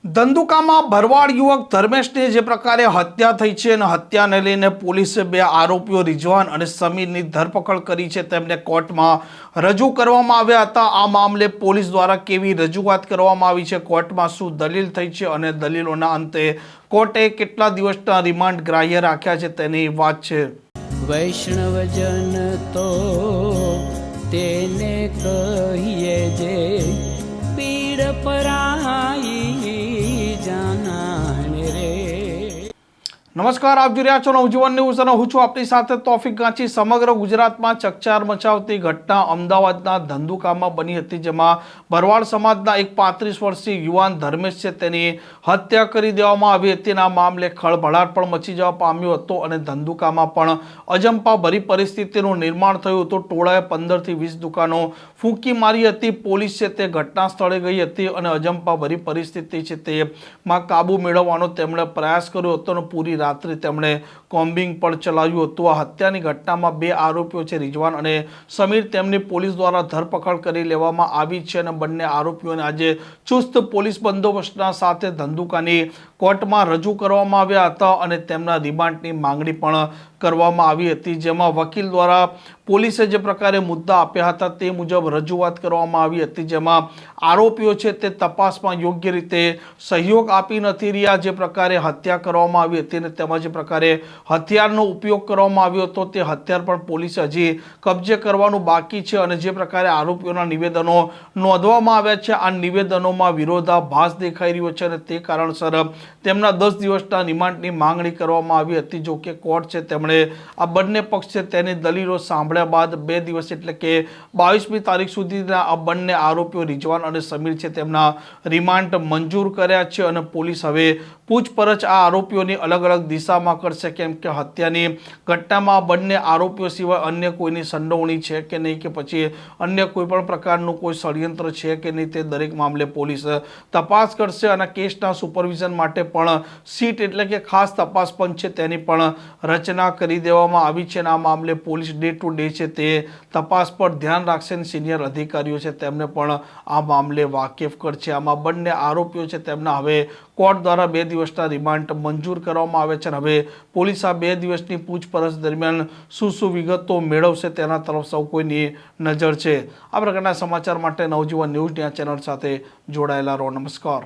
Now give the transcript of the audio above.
ધંધુકામાં ભરવાડ યુવક ધર્મેશની જે પ્રકારે હત્યા થઈ છે અને હત્યાને લઈને પોલીસે બે આરોપીઓ રિઝવાન અને સમીરની ધરપકડ કરી છે. તેમને કોર્ટમાં રજૂ કરવામાં આવ્યા હતા. આ મામલે પોલીસ દ્વારા કેવી રજૂઆત કરવામાં આવી છે, કોર્ટમાં શું દલીલ થઈ છે અને દલીલોના અંતે કોર્ટે કેટલા દિવસના રિમાન્ડ ગ્રાહ્ય રાખ્યા છે તેની વાત છે. વૈષ્ણવજન તો તેને કહીએ જે પીડ પરાઈ જાનાને રે. નમસ્કાર, આપ જોઈ રહ્યા છો નવજીવન ન્યૂઝ અને હું છું આપની સાથે તોફિક ગાંચી. સમગ્ર ગુજરાતમાં ચકચાર મચાવતી ઘટના અમદાવાદના ધંધુકામાં બની હતી, જેમાં ભરવાડ સમાજના એક 35 વર્ષીય યુવાન ધર્મેશ છે તેની હત્યા કરી દેવામાં આવી હતી. આ મામલે ખળભળાટ પણ મચી જવા પામ્યો હતો અને ધંધુકામાં પણ અજંપા ભરી પરિસ્થિતિનું નિર્માણ થયું હતું. ટોળાએ 15 થી 20 દુકાનો ફૂંકી મારી હતી. પોલીસ છે તે ઘટના સ્થળે ગઈ હતી અને અજંપા ભરી પરિસ્થિતિ છે તેમાં કાબુ મેળવવાનો તેમણે પ્રયાસ કર્યો હતો અને પૂરી રાત્રે તેમણે કોમ્બિંગ પણ ચલાવ્યું હતું. આ હત્યાની ઘટનામાં બે આરોપીઓ છે, રિઝવાન અને સમીર. તેમની પોલીસ દ્વારા ધરપકડ કરી લેવામાં આવી છે અને બંને આરોપીઓને આજે ચુસ્ત પોલીસ બંદોબસ્તના સાથે ધંધુકાની કોર્ટમાં રજૂ કરવામાં આવ્યા હતા અને તેમના રિમાન્ડની માંગણી પણ કરવામાં આવી હતી, જેમાં વકીલ દ્વારા પોલીસે જે પ્રકારે મુદ્દા આપ્યા હતા તે મુજબ રજૂઆત કરવામાં આવી હતી, જેમાં આરોપીઓ છે તે તપાસમાં યોગ્ય રીતે સહયોગ આપી નથી રહ્યા. જે પ્રકારે હત્યા કરવામાં આવી હતી અને તેમાં જે પ્રકારે હથિયારનો ઉપયોગ કરવામાં આવ્યો હતો તે હથિયાર પણ પોલીસે હજી કબજે કરવાનું બાકી છે અને જે પ્રકારે આરોપીઓના નિવેદનો નોંધવામાં આવ્યા છે, આ નિવેદનોમાં વિરોધાભાસ દેખાઈ રહ્યો છે અને તે કારણસર તેમના 10 દિવસના રિમાન્ડની માંગણી કરવામાં આવી હતી. જો કે કોર્ટ છે તેમણે આ બંને પક્ષ છે તેની દલીલો સાંભળ્યા બાદ 2 દિવસ એટલે કે 22મી તારીખ સુધીના આ બંને આરોપીઓ રિઝવાન અને સમીર છે તેમના રિમાન્ડ મંજૂર કર્યા છે અને પોલીસ હવે પૂછપરછ આ આરોપીઓની અલગ અલગ દિશામાં કરશે, કેમ કે હત્યાની ઘટનામાં બંને આરોપીઓ સિવાય અન્ય કોઈની સંડોવણી છે કે નહીં, કે પછી અન્ય કોઈ પણ પ્રકારનું કોઈ ષડયંત્ર છે કે નહીં, તે દરેક મામલે પોલીસ તપાસ કરશે અને કેસના સુપરવિઝન માટે પણ સીટ એટલે કે ખાસ તપાસ પંચ છે તેની પણ રચના કરી દેવામાં આવી છે અને આ મામલે પોલીસ ડે ટુ ડે છે તે તપાસ પર ધ્યાન રાખશે અને સિનિયર અધિકારીઓ છે તેમને પણ આ મામલે વાકેફ કરશે. આમાં બંને આરોપીઓ છે તેમના હવે કોર્ટ દ્વારા 2 દિવસના રિમાન્ડ મંજૂર કરવામાં આવે છે અને હવે પોલીસ આ 2 દિવસની પૂછપરછ દરમિયાન શું વિગતો મેળવશે તેના તરફ સૌ કોઈની નજર છે. આ પ્રકારના સમાચાર માટે નવજીવન ન્યૂઝની આ ચેનલ સાથે જોડાયેલા રહો. નમસ્કાર.